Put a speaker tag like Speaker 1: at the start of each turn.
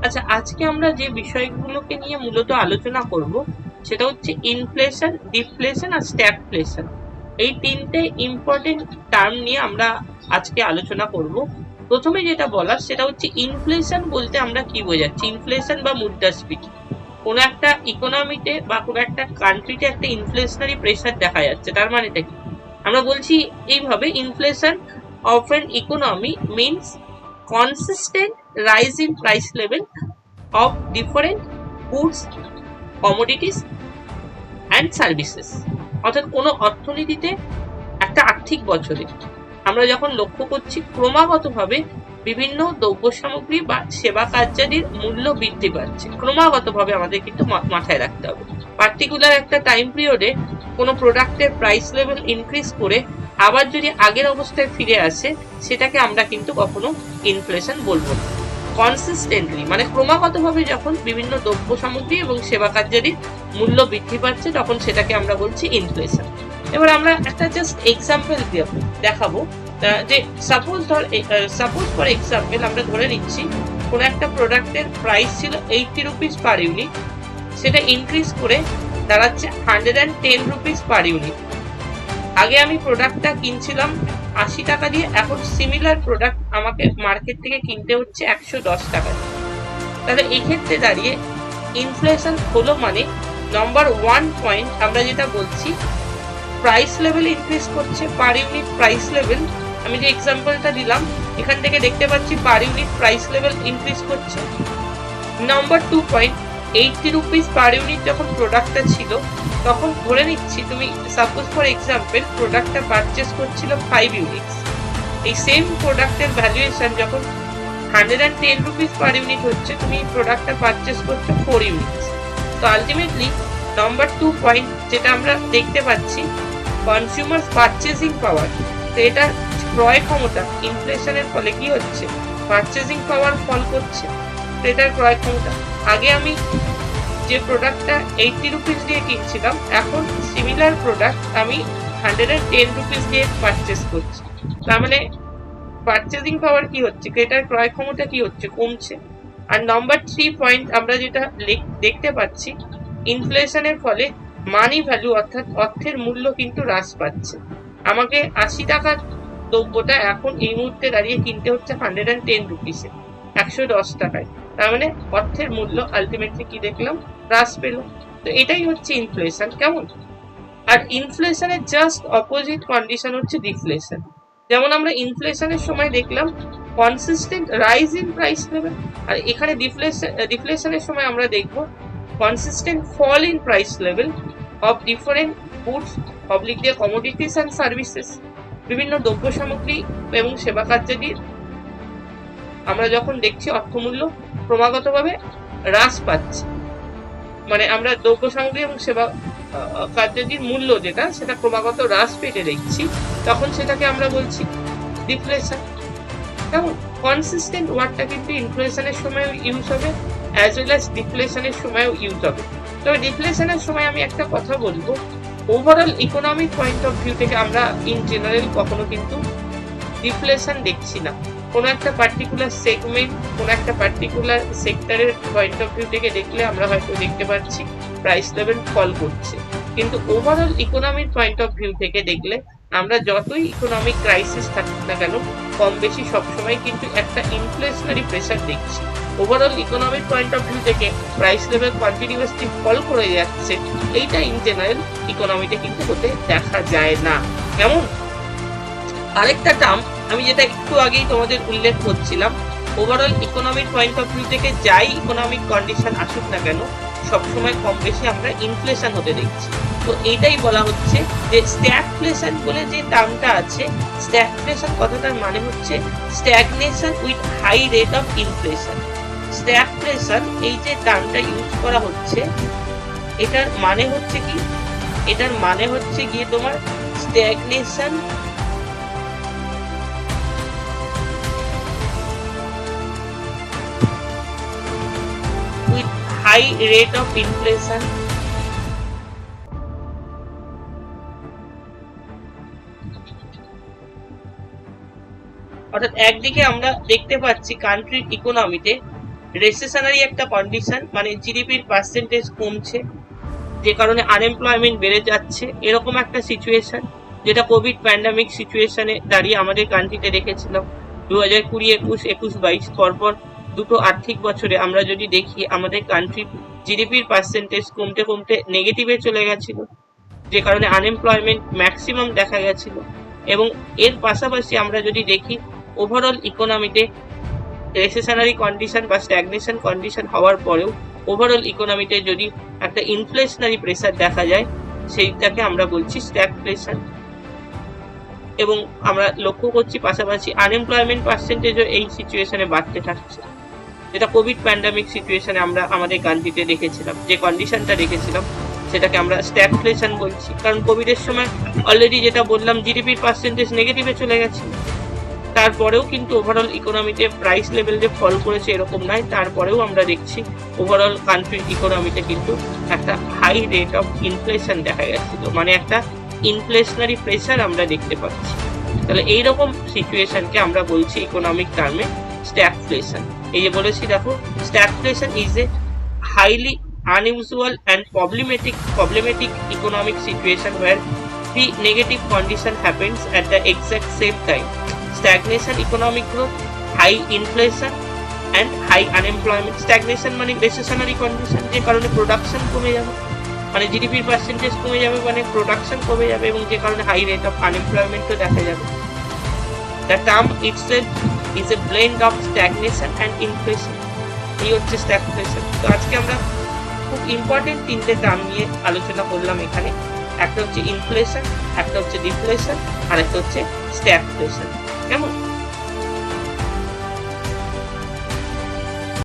Speaker 1: আচ্ছা, আজকে আমরা যে বিষয়গুলোকে নিয়ে মূলত আলোচনা করব সেটা হচ্ছে ইনফ্লেশন, ডিফ্লেশন আর স্ট্যাগফ্লেশন। এই তিনটে ইম্পর্টেন্ট টার্ম নিয়ে আমরা আজকে আলোচনা করব। প্রথমে যেটা বলার সেটা হচ্ছে ইনফ্লেশন বলতে আমরা কি বোঝাচ্ছি। ইনফ্লেশন বা মুদ্রাস্ফীতি, কোনো একটা ইকোনমিতে বা কোনো একটা কান্ট্রিতে একটা ইনফ্লেশনারি প্রেসার দেখা যাচ্ছে, তার মানেটা কি? আমরা বলছি এইভাবে, inflation of an economy means consistent rise in price level of different goods, commodities and services। অর্থাৎ কোনো অর্থনীতিতে একটা আর্থিক বছরে আমরা যখন লক্ষ্য করছি ক্রমাগতভাবে বিভিন্ন দ্রব্য সামগ্রী বা সেবা কার্যাদির মূল্য বৃদ্ধি পাচ্ছে, ক্রমাগতভাবে আমাদের কিন্তু মাথায় রাখতে হবে। পার্টিকুলার একটা টাইম পিরিয়ডে কোনো প্রোডাক্টের প্রাইস লেভেল ইনক্রিজ করে আবার যদি আগের অবস্থায় ফিরে আসে, সেটাকে আমরা কিন্তু কখনো ইনফ্লেশন বলবো না। কনসিস্টেন্টলি মানে ক্রমাগতভাবে যখন বিভিন্ন দ্রব্য সামগ্রী এবং সেবা কার্যাদির মূল্য বৃদ্ধি পাচ্ছে, তখন সেটাকে আমরা বলছি ইনফ্লেশন। এবার আমরা একটা জাস্ট এক্সাম্পল দেখাবো যে সাপোজ ফর এক্সাম্পল আমরা ধরে নিচ্ছি কোন একটা প্রোডাক্টের প্রাইস ছিল 80 রুপিস পার ইউনিট, সেটা ইনক্রিজ করে দাঁড়াচ্ছে 110 রুপিস পার ইউনিট। আগে আমি প্রোডাক্টটা কিনছিলাম 80 টাকা দিয়ে, এখন সিমিলার প্রোডাক্ট আমাকে মার্কেট থেকে কিনতে হচ্ছে 110 টাকা দিয়ে। তাহলে এই ক্ষেত্রে দাঁড়িয়ে ইনফ্লেশন হলো মানে নাম্বার 1 পয়েন্ট আমরা যেটা বলছি, প্রাইস লেভেল ইনক্রিজ করছে, পার ইউনিট প্রাইস লেভেল। আমি যে এক্সাম্পলটা দিলাম এখান থেকে দেখতে পাচ্ছি per unit price level increase করছে। Number 2 point, 80 rupees per unit যখন প্রোডাক্টটা ছিল, তখন ধরে নিচ্ছি তুমি সাপোজ ফর এক্সাম্পল প্রোডাক্টটা পারচেস করছিল 5 ইউনিটস। এই সেম প্রোডাক্টের ভ্যালুয়েশন যখন 110 রুপিস পার ইউনিট হচ্ছে, তুমি প্রোডাক্টটা পারচেস করছো 4 ইউনিটস। তো আলটিমেটলি নাম্বার 2 পয়েন্ট যেটা আমরা দেখতে পাচ্ছি, কনজিউমার পারচেজিং পাওয়ার। তো এটা ক্রয় ক্ষমতা, ইনফ্লেশনের ফলে কি হচ্ছে, পারচেজিং পাওয়ার ফল করছে, তো এটার ক্রয় ক্ষমতা। আগে আমি যে প্রোডাক্টটা 80 রুপিস দিয়ে কিনছিলাম, এখন সিমিলার প্রোডাক্ট আমি 110 রুপিস দিয়ে পারচেস করছি। তার মানে পারচেজিং পাওয়ার কি হচ্ছে, ক্রেতার ক্রয় ক্ষমতা কি হচ্ছে, কমছে। আর নাম্বার 3 পয়েন্ট আমরা যেটা দেখতে পাচ্ছি, ইনফ্লেশনের ফলে মানি ভ্যালু অর্থাৎ অর্থের মূল্য কিন্তু হ্রাস পাচ্ছে। আমাকে 80 টাকার দ্রব্যটা এখন এই মুহূর্তে দাঁড়িয়ে কিনতে হচ্ছে 110 রুপিসে, 110 টাকায়। তার মানে অর্থের মূল্য আলটিমেটলি কি দেখলাম, হ্রাস পেল। তো এটাই হচ্ছে ইনফ্লেশন, কেমন? আর ইনফ্লেশনের জাস্ট অপোজিট কন্ডিশন হচ্ছে ডিফ্লেশন। যেমন আমরা ইনফ্লেশনের সময় দেখলাম consistent rise in price level, আর এখানে ডিফ্লেশনের সময় আমরা দেখব consistent fall in price level of different goods, public দিয়ে কমোডিটিস অ্যান্ড সার্ভিসেস। বিভিন্ন দ্রব্য সামগ্রী এবং সেবা কার্যাদির আমরা যখন দেখছি অর্থমূল্য ক্রমাগতভাবে হ্রাস পাচ্ছে, মানে আমরা দ্রব্য সামগ্রী এবং সেবা কার্যাদির মূল্য যেটা সেটা ক্রমাগত হ্রাস পেতে দেখছি, তখন সেটাকে আমরা বলছি ডিফ্লেশন। কেমন? কনসিস্টেন্ট ওয়ার্ডটা কিন্তু ইনফ্লেশনের সময় ইউজ হবে অ্যাজ ওয়েল অ্যাজ ডিফ্লেশনের সময়ও ইউজ হবে। তবে ডিফ্লেশনের সময় আমি একটা কথা বলবো, overall economic point of view থেকে আমরা ইন জেনারেল কখনো কিন্তু ডিফ্লেশন দেখছি না। কোনো একটা পার্টিকুলার সেগমেন্ট, কোনো একটা পার্টিকুলার সেক্টরের পয়েন্ট অফ ভিউ থেকে দেখলে আমরা হয়তো দেখতে পাচ্ছি প্রাইস লেভেল ফল করছে, কিন্তু overall economic point of view থেকে দেখলে আমরা যতই ইকোনমিক ক্রাইসিস থাকুক না কেন, কম বেশি সবসময় কিন্তু একটা ইনফ্লেশনারি প্রেসার দেখছি। Overall economic point of view থেকে প্রাইস লেভেল কন্টিনিউয়াসলি ফল করে যাচ্ছে, এইটা ইন জেনারেল ইকোনমিতে কিন্তু হতে দেখা যায় না। কেমন? আরেকটা টার্ম আমি যেটা একটু আগেই তোমাদের উল্লেখ করছিলাম, overall economic point of view থেকে যাই ইকোনমিক কন্ডিশন আসুক না কেন, সবসময় কম বেশি আমরা ইনফ্লেশন হতে দেখছি। তো এইটাই বলা হচ্ছে যে স্ট্যাগফ্লেশন বলে যে টার্মটা আছে, স্ট্যাগফ্লেশন কথাটার মানে হচ্ছে stagnation with high rate of inflation. Stagflation এই যে টার্মটা ইউজ করা হচ্ছে, এটার মানে হচ্ছে কি, এটার মানে হচ্ছে গিয়ে তোমার stagnation high rate of inflation। অর্থাৎ একদিকে আমরা দেখতে পাচ্ছি কান্ট্রির ইকোনমিতে রেসেশনারি একটা কন্ডিশন, মানে জিডিপির পার্সেন্টেজ কমছে, যে কারণে আনএমপ্লয়মেন্ট বেড়ে যাচ্ছে, এরকম একটা সিচুয়েশন, যেটা কোভিড প্যান্ডামিক সিচুয়েশনে দাঁড়িয়ে আমাদের কান্ট্রিতে দেখেছিলাম 2020, 21, 22 পরপর দুটো আর্থিক বছরে আমরা যদি দেখি আমাদের কান্ট্রির জিডিপির পার্সেন্টেজ কমতে কমতে নেগেটিভে চলে গেছিল, যে কারণে আনএমপ্লয়মেন্ট ম্যাক্সিমাম দেখা গেছিল। এবং এর পাশাপাশি আমরা যদি দেখি ওভারঅল ইকোনমিতে রেসেশনারি কন্ডিশন বা স্ট্যাগনেশন কন্ডিশন হওয়ার পরেও ওভারঅল ইকোনমিতে যদি একটা ইনফ্লেশনারি প্রেসার দেখা যায়, সেইটাকে আমরা বলছি স্ট্যাগফ্লেশন। এবং আমরা লক্ষ্য করছি পাশাপাশি আনএমপ্লয়মেন্ট পার্সেন্টেজও এই সিচুয়েশনে বাড়তে থাকছে, যেটা কোভিড প্যান্ডামিক সিচুয়েশনে আমরা আমাদের কান্ট্রিতে দেখেছিলাম, যে কন্ডিশনটা দেখেছিলাম সেটাকে আমরা স্ট্যাগফ্লেশন বলছি। কারণ কোভিডের সময় অলরেডি যেটা বললাম জিডিপির পার্সেন্টেজ নেগেটিভে চলে গেছে, তারপরেও কিন্তু ওভারঅল ইকোনমিতে প্রাইস লেভেল যে ফল করেছে এরকম নয়, তারপরেও আমরা দেখছি ওভারঅল কান্ট্রির ইকোনমিতে কিন্তু একটা হাই রেট অফ ইনফ্লেশন দেখা গেছিল, মানে একটা ইনফ্লেশনারি প্রেসার আমরা দেখতে পাচ্ছি। তাহলে এইরকম সিচুয়েশনকে আমরা বলছি ইকোনমিক টার্মে স্ট্যাগফ্লেশন। এই যে বলেছি দেখো, stagflation is a highly unusual and problematic economic situation where the negative condition happens at the exact same time. Stagnation, economic growth, high inflation and high unemployment. Stagnation মানে recessionary condition, যে কারণে production কমে যাবে, মানে জিডিপির percentage কমে যাবে, মানে প্রোডাকশন কমে যাবে, এবং যে কারণে হাই রেট অফ আনএমপ্লয়মেন্টও দেখা যাবে। The term itself is a blend of stagnation and inflation. এই হচ্ছে স্ট্যাগফ্লেশন। তো আজকে আমরা খুব ইম্পর্টেন্ট তিনটে টার্ম নিয়ে আলোচনা করলাম এখানে। একটা হচ্ছে ইনফ্লেশন, একটা হচ্ছে ডিফ্লেশন, আর একটা হচ্ছে স্ট্যাগফ্লেশন। কেমন?